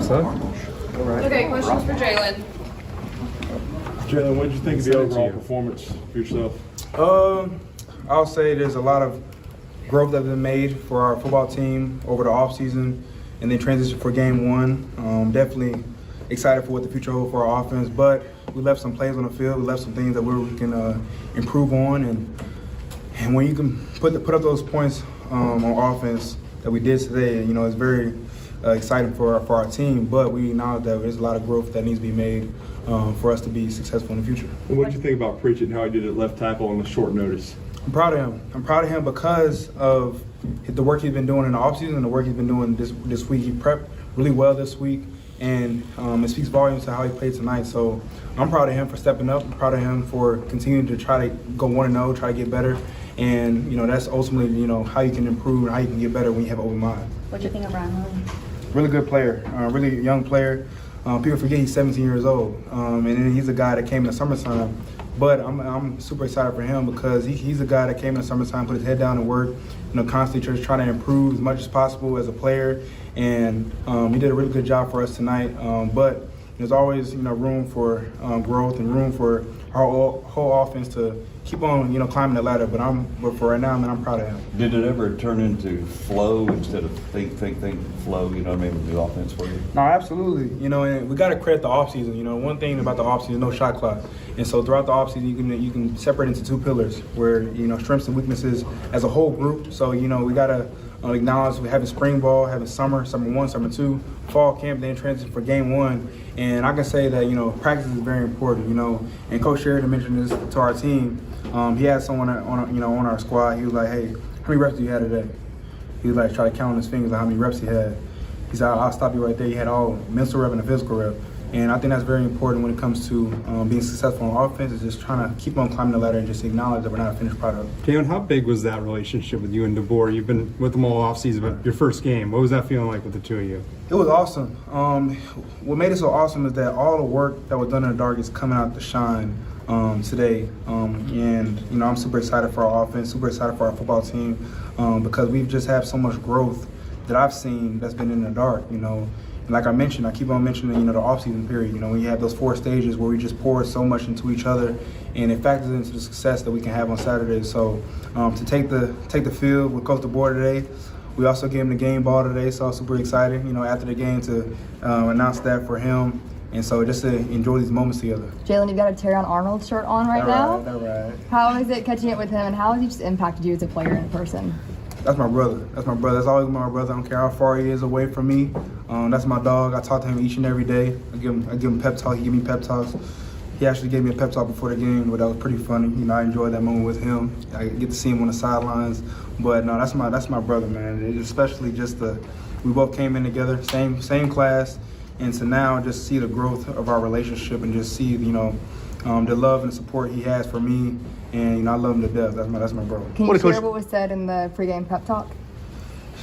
son. All right. Okay, questions for Jalen. Jalen, what did you think of the overall performance for yourself? I'll say there's a lot of growth that's been made for our football team over the offseason and then transition for game one. Definitely excited for what the future holds for our offense, but we left some plays on the field. We left some things that we can improve on, and when you can put up those points on offense that we did today, it's very exciting for our team. But we acknowledge that there's a lot of growth that needs to be made for us to be successful in the future. And what did you think about Pritchett and how he did it left tackle on the short notice? I'm proud of him. I'm proud of him because of the work he's been doing in the offseason and the work he's been doing this week. He prepped really well this week, and it speaks volumes to how he played tonight. So I'm proud of him for stepping up. I'm proud of him for continuing to try to go 1-0, try to get better. And, that's ultimately, how you can improve and how you can get better when you have an open mind. What'd you think of Ryan Williams? Really good player, really young player. People forget he's 17 years old, and then he's a guy that came in the summertime. But I'm super excited for him because he's a guy that came in the summertime, put his head down and worked, constantly just trying to improve as much as possible as a player. And he did a really good job for us tonight. But there's always, room for growth and room for our whole offense to keep on, climbing the ladder. But for right now, man, I'm proud of him. Did it ever turn into flow instead of think, flow, with the offense for you? No, absolutely. And we got to credit the offseason. One thing about the offseason, no shot clock. And so throughout the offseason, you can separate into two pillars where, strengths and weaknesses as a whole group. So, we got to acknowledge we're having spring ball, having summer 1, summer 2, fall camp, then transition for game 1. And I can say that, practice is very important, And Coach Sheridan mentioned this to our team. He had someone on our squad. He was like, hey, how many reps do you have today? He was like, try to count on his fingers on how many reps he had. He said, I'll stop you right there. He had all mental rep and a physical rep. And I think that's very important when it comes to being successful on offense, is just trying to keep on climbing the ladder and just acknowledge that we're not a finished product. Jalen, how big was that relationship with you and DeBoer? You've been with them all offseason, but your first game, what was that feeling like with the two of you? It was awesome. What made it so awesome is that all the work that was done in the dark is coming out to shine today. And I'm super excited for our offense, super excited for our football team because we've just had so much growth that I've seen that's been in the dark, And like I mentioned, I keep on mentioning, the off-season period, when you have those 4 stages where we just pour so much into each other, and it factors into the success that we can have on Saturday. So to take the field with Coach DeBoer today, we also gave him the game ball today, so I was super excited, after the game to announce that for him. And so just to enjoy these moments together. Jalen, you've got a Terrion Arnold shirt on right now. All right. How is it catching it with him, and how has he just impacted you as a player and a person? That's my brother. That's always been my brother. I don't care how far he is away from me. That's my dog. I talk to him each and every day. I give him pep talk. He give me pep talks. He actually gave me a pep talk before the game, but that was pretty funny. I enjoyed that moment with him. I get to see him on the sidelines. But no, that's my brother, man. Especially just we both came in together, same class, and to now just see the growth of our relationship and just see the love and support he has for me. And I love him to death. That's my brother. Can you share what was said in the pregame pep talk?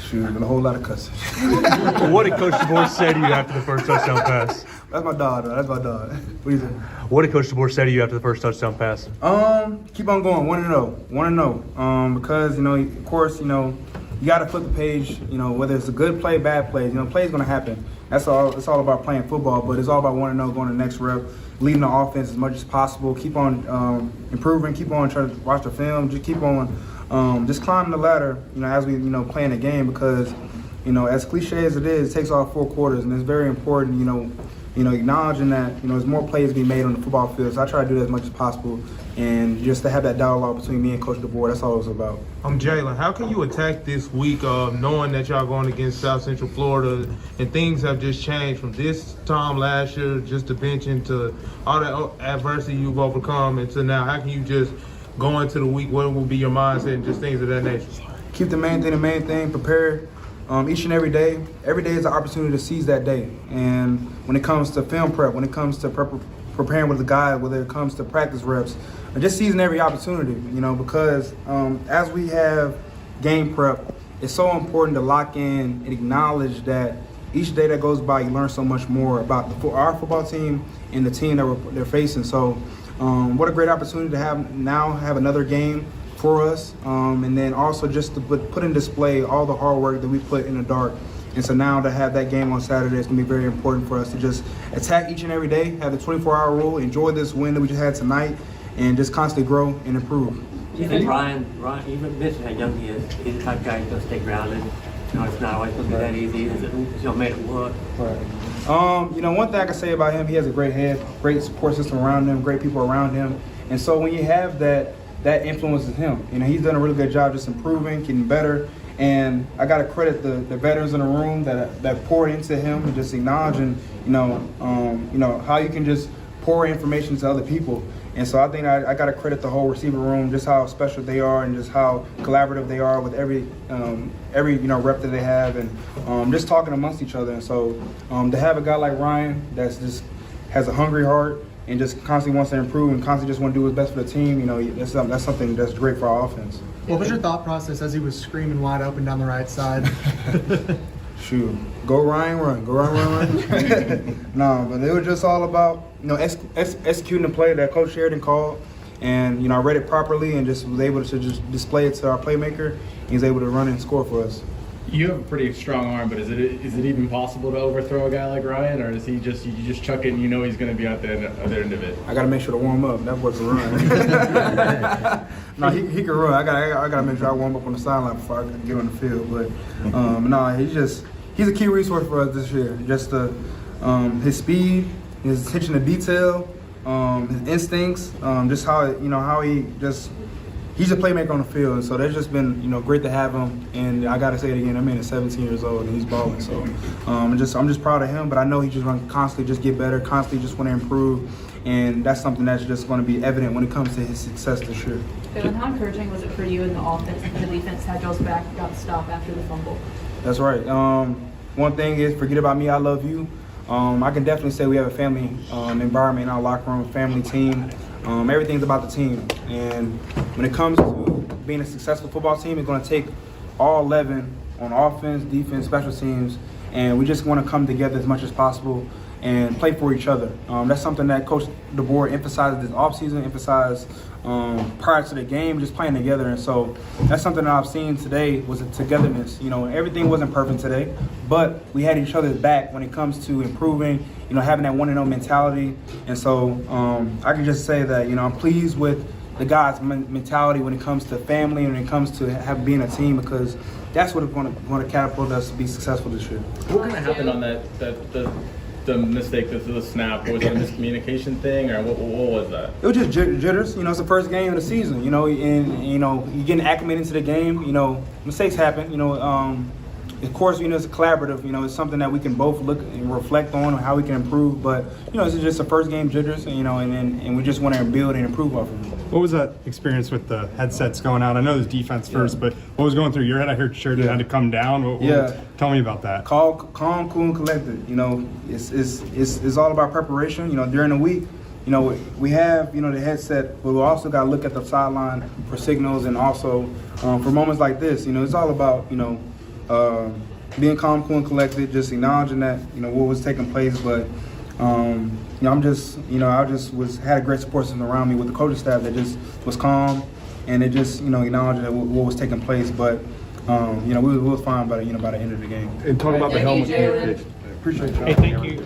Shoot, a whole lot of cussing. What did Coach DeBoer say to you after the first touchdown pass? That's my dog, though. That's my dog. What do you think? What did Coach DeBoer say to you after the first touchdown pass? Keep on going, 1-0. Because of course, you got to flip the page. Whether it's a good play, bad play, play's gonna happen. That's all. It's all about playing football, but it's all about 1-0, going to the next rep, leading the offense as much as possible. Keep on improving. Keep on trying to watch the film. Just keep on just climbing the ladder. As we playing the game, because as cliche as it is, it takes all 4 quarters, and it's very important. Acknowledging that there's more plays to be made on the football field. So I try to do that as much as possible, and just to have that dialogue between me and Coach DeBoer. That's all it was about. Jalen, how can you attack this week knowing that y'all going against South Central Florida and things have just changed from this time last year, just the benching, to all the adversity you've overcome, and to now? How can you just go into the week? What will be your mindset and just things of that nature? Keep the main thing, prepare. Each and every day is an opportunity to seize that day. And when it comes to film prep, when it comes to preparing with the guys, whether it comes to practice reps, or just seizing every opportunity, because as we have game prep, it's so important to lock in and acknowledge that each day that goes by, you learn so much more about our football team and the team that they're facing. So what a great opportunity to have another game for us, and then also just to put in display all the hard work that we put in the dark And so now to have that game on Saturday is going to be very important for us to just attack each and every day, have the 24-hour rule, enjoy this win that we just had tonight, and just constantly grow and improve. You think Ryan, even mentioned how young he is. He's the type of guy who's going to stay grounded. You know, it's not always going to be that easy. He's made it work. You know, one thing I can say about him, he has a great head, great support system around him, great people around him. And so when you have that influences him. You know, he's done a really good job just improving, getting better. And I got to credit the veterans in the room that poured into him and just acknowledging, you know, how you can just pour information to other people. And so I think I got to credit the whole receiver room, just how special they are and just how collaborative they are with every you know, rep that they have, and just talking amongst each other. And so to have a guy like Ryan that's just has a hungry heart and just constantly wants to improve and constantly just want to do his best for the team, you know, that's something that's great for our offense. What was your thought process as he was screaming wide open down the right side? Shoot, go Ryan, run, go Ryan, run. No, but it was just all about, you know, executing the play that Coach Sheridan called, and you know, I read it properly and just was able to just display it to our playmaker. He was able to run and score for us. You have a pretty strong arm, but is it even possible to overthrow a guy like Ryan, or is he just you just chuck it and you know he's going to be out there at the end of it? I got to make sure to warm up. That boy can run. No, he can run. I got to make sure I warm up on the sideline before I get on the field. But no, he's a key resource for us this year. Just his speed, his attention to detail, his instincts, just how he just. He's a playmaker on the field, and so that's just been, you know, great to have him. And I got to say it again, that man is 17 years old and he's balling. So I'm just proud of him. But I know he's just going to constantly just get better, constantly just want to improve, and that's something that's just going to be evident when it comes to his success this year. Jalen, how encouraging was it for you in the offense and the defense had y'all's back, got the stop after the fumble? That's right. One thing is, forget about me, I love you. I can definitely say we have a family environment in our locker room, family team. Everything's about the team. And when it comes to being a successful football team, it's going to take all 11 on offense, defense, special teams, and we just want to come together as much as possible and play for each other. That's something that Coach DeBoer emphasized this offseason, emphasized prior to the game, just playing together. And so that's something that I've seen today was a togetherness. You know, everything wasn't perfect today, but we had each other's back when it comes to improving, you know, having that 1-0 mentality. And so I can just say that, you know, I'm pleased with the guys' mentality when it comes to family and when it comes to being a team, because that's what is going to catapult us to be successful this year. What kind of happened on the mistake, the snap? Was it a miscommunication thing, or what was that? It was just jitters. You know, it's the first game of the season. You know, and you know, you're getting acclimated into the game. You know, mistakes happen. You know, of course, you know, it's a collaborative. You know, it's something that we can both look and reflect on how we can improve. But you know, it's just a first game jitters. And, you know, and we just want to build and improve off of it. What was that experience with the headsets going out? I know there's defense first, but what was going through your head? I heard Sheridan had to come down. Tell me about that. Calm, cool, and collected. You know, it's all about preparation. You know, during the week, you know, we have, you know, the headset, but we also got to look at the sideline for signals, and also for moments like this. You know, it's all about, you know, being calm, cool, and collected, just acknowledging that, you know, what was taking place. But you know, I just had a great support system around me with the coaching staff that just was calm, and it just, you know, acknowledged that what was taking place. But you know, we was fine by the end of the game. And talk about the helmet. Appreciate y'all. Hey, thank you.